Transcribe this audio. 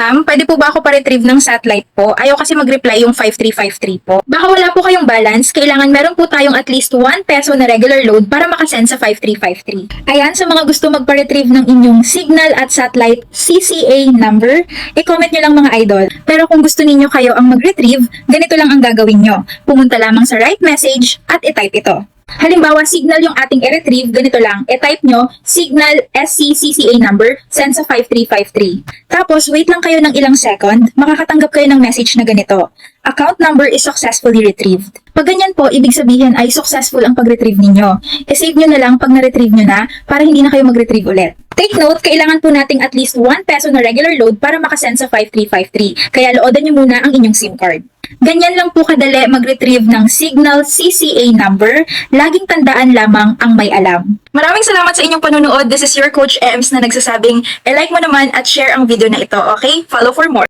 Ma'am, pwede po ba ako pa-retrieve ng satellite po? Ayaw kasi mag-reply yung 5353 po. Baka wala po kayong balance, kailangan meron po tayong at least 1 peso na regular load para makasend sa 5353. Ayan, sa mga gusto magpa-retrieve ng inyong signal at satellite CCA number, i-comment nyo lang mga idol. Pero kung gusto ninyo kayo ang mag-retrieve, ganito lang ang gagawin nyo. Pumunta lamang sa right message at i-type ito. Halimbawa, signal yung ating i-retrieve, ganito lang, i-type nyo, signal SCCCA number, send sa 5353. Tapos, wait lang kayo ng ilang second, makakatanggap kayo ng message na ganito. Account number is successfully retrieved. Pag ganyan po, ibig sabihin ay successful ang pag-retrieve ninyo. I-save nyo na lang pag na-retrieve nyo na para hindi na kayo mag-retrieve ulit. Take note, kailangan po nating at least 1 peso na regular load para makasend sa 5353. Kaya loodan nyo muna ang inyong SIM card. Ganyan lang po kadali mag-retrieve ng signal CCA number. Laging tandaan lamang ang may alam. Maraming salamat sa inyong panunood. This is your Coach Ems na nagsasabing, like mo naman at share ang video na ito, okay? Follow for more.